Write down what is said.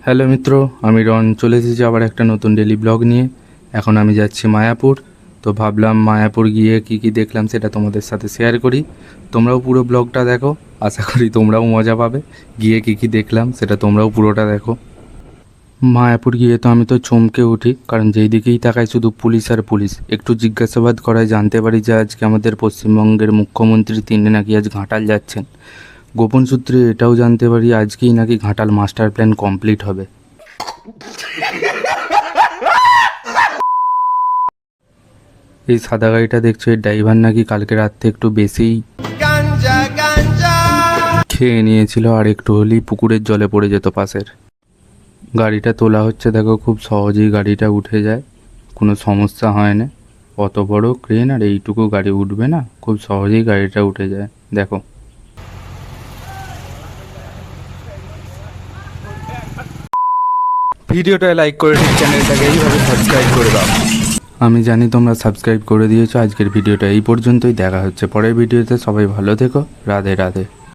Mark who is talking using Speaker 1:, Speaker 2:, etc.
Speaker 1: Hello মিত্র, আমি রন চলে এসেছি আবার একটা নতুন ডেলি ব্লগ নিয়ে। এখন আমি যাচ্ছি মায়াপুর। তো ভাবলাম মায়াপুর গিয়ে কি কি দেখলাম সেটা তোমাদের সাথে শেয়ার করি। তোমরাও পুরো ব্লগটা দেখো, আশা করি তোমরাও মজা পাবে। গিয়ে কি কি দেখলাম সেটা তোমরাও পুরোটা দেখো। মায়াপুর গিয়ে তো আমি তো চমকে উঠি, কারণ যেই দিকেই তাকাই শুধু পুলিশ আর পুলিশ। একটু জিজ্ঞাসাবাদ করায় জানতে পারি যে আজকে আমাদের পশ্চিমবঙ্গের মুখ্যমন্ত্রী তিনি নাকি আজ ঘাটাল যাচ্ছেন। গোপন সূত্রে এটাও জানতে পারি আজকেই নাকি ঘাটাল মাস্টার প্ল্যান কমপ্লিট হবে। এই সাদা গাড়িটা দেখছো, এর ড্রাইভার নাকি কালকে রাত্রে একটু বেশিই খেয়ে নিয়েছিল, আর একটু হলেই পুকুরের জলে পড়ে যেত পাশের। গাড়িটা তোলা হচ্ছে, দেখো খুব সহজেই গাড়িটা উঠে যায়, কোনো সমস্যা হয় না। অত বড় ক্রেন আর এইটুকু গাড়ি উঠবে না, খুব সহজেই গাড়িটা উঠে যায়। দেখো,
Speaker 2: ভিডিওটা লাইক করে ঠিক চ্যানেলটাকে এইভাবে সাবস্ক্রাইব করে দাও।
Speaker 1: আমি জানি তোমরা সাবস্ক্রাইব করে দিয়েছো। আজকের ভিডিওটা এই পর্যন্তই, দেখা হচ্ছে পরের ভিডিওতে। সবাই ভালো থেকো, রাধে রাধে।